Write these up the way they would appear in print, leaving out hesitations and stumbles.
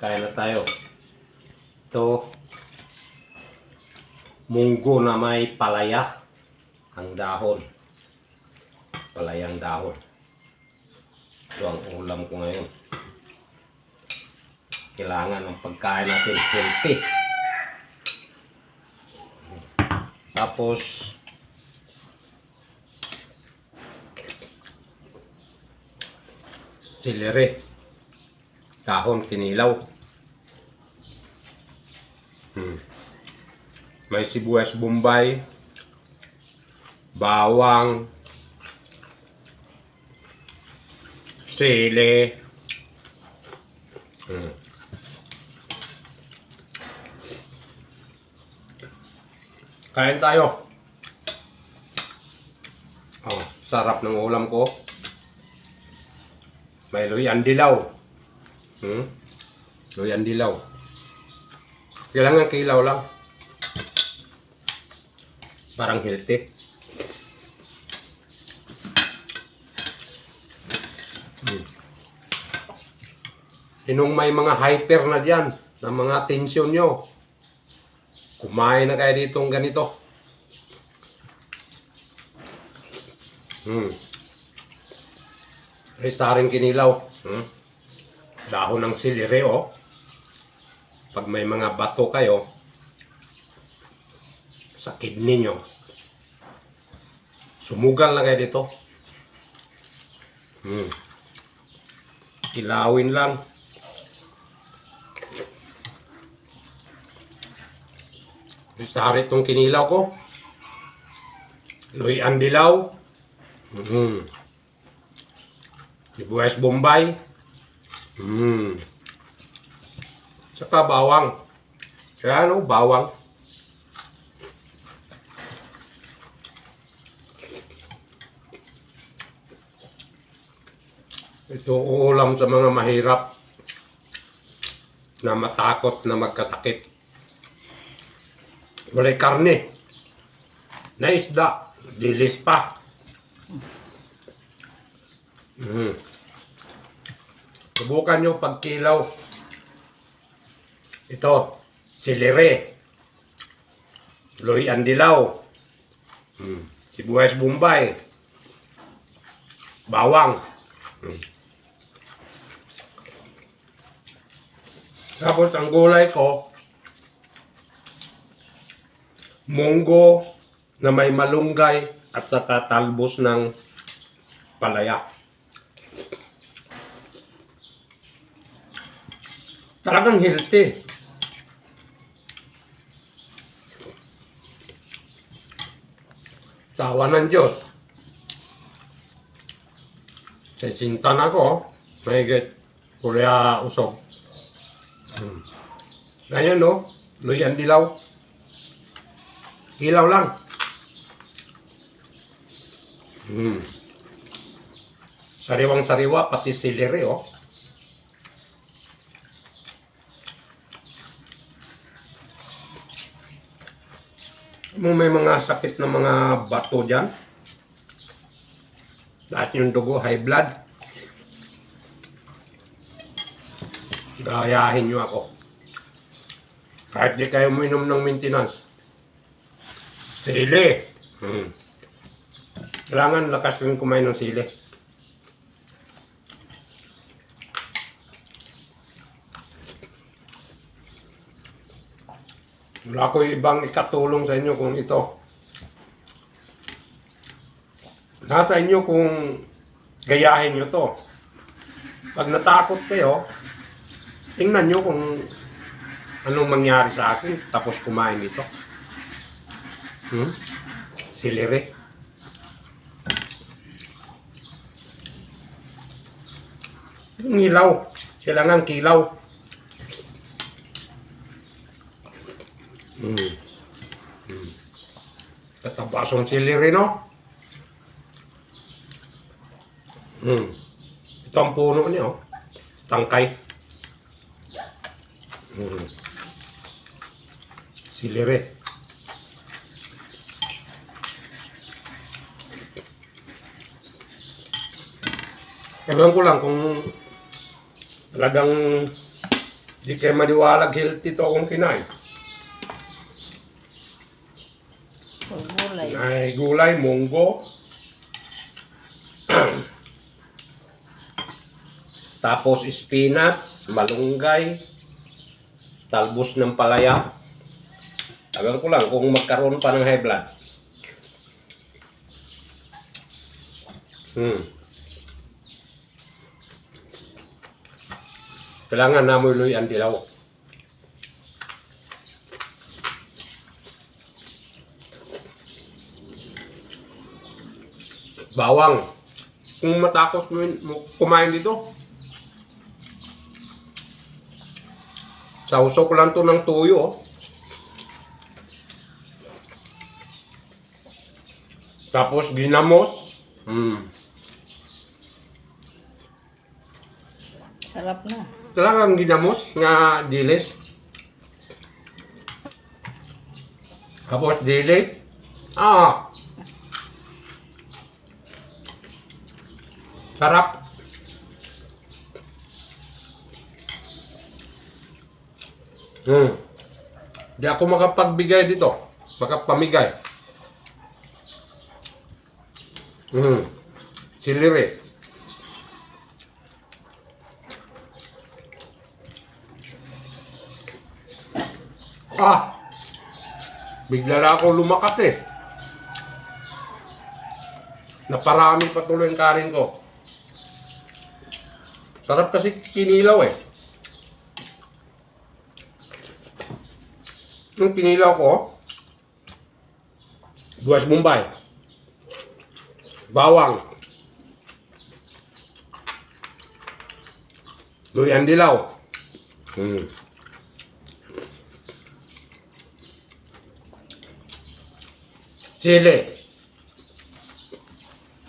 Kain na tayo. Ito, munggo na may palaya. Ang dahon. Palayang dahon. Ito ang ulam ko ngayon. Kailangan ng pagkain natin healthy. Tapos, celery. Dahon kinilaw. May sibuyas bombay, bawang, sili. Kain tayo. Oh, sarap ng ulam ko. May luyan dilaw. Luyan dilaw. Kailangan kilaw lang. Parang healthy. Sinong may mga hyper na dyan, na mga tensyon nyo, kumain na kayo ditong ganito. Isa rin kinilaw. Dahon ng celery, oh. Pag may mga bato kayo sa kidney nyo, sumugal na kayo dito. Ilawin lang. Sari itong kinilaw ko. Luyan dilaw. Sibuyas bombay. Saka bawang. Kaya ano, bawang. Ito ulam sa mga mahirap na matakot na magkasakit. Walay karne. Na isda. Dilis pa. Subukan nyo pagkilaw. Ito, celery, luyan dilaw, sibuyas bombay, bawang. Tapos ang gulay ko, munggo na may malunggay at saka talbos ng palaya. Talagang healthy. Tawa ng Diyos. Sisintan ako. Mahigit. Kulya usog. Ganyan, no? Luyan dilaw. Ilaw lang. Sariwang sariwa, pati celery, oh. May mga sakit na mga bato dyan. Lahat yung dugo, high blood. Gayahin nyo ako. Kahit di kayo uminom ng maintenance. Sili. Kailangan lakas kayong kumain ng sili. Wala ko ibang ikatulong sa inyo kung ito. Nasa inyo kung gayahin nyo to. Pag natakot kayo, tingnan nyo kung anong mangyari sa akin tapos kumain ito. Celery. Yung ilaw. Kailangan kilaw. Katabasong celery, no? Ito ang puno niya, oh. Tangkay. Celery. Ewan ko lang kung talagang Di kayo maliwalag healthy to akong kinain. Gulay. Ay, gulay, munggo. Tapos spinach, malunggay, talbos ng palaya. Tagal ko lang kung magkaroon pa ng high blood. Kailangan namuloy ang dilaw. Bawang. Kung matakot mo kumain dito, sausok lang to ng tuyo. Oh. Tapos ginamos. Sarap na. Talagang ginamos nga dilis. Tapos dilis. Sarap. Di ako makapagbigay dito. Makapamigay. Siliri. Bigla na ako lumakas eh. Naparami pa tuloy ang kanin ko. Sarap kasi kinilaw eh. Yung kinilaw ko, buwas Bombay, bawang, luyan dilaw, sili.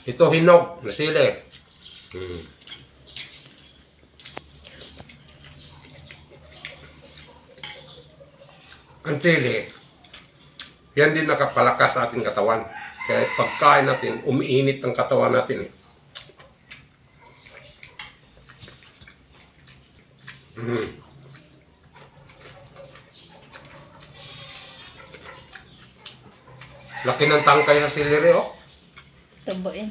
Ito hinog na sili. Ang sili, yan din nakapalakas sa ating katawan. Kaya pagkain natin, umiinit ang katawan natin eh. Laki ng tangkay sa siliri, oh. Tubuin.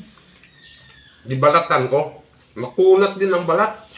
Di balatan ko. Makunat din ang balat.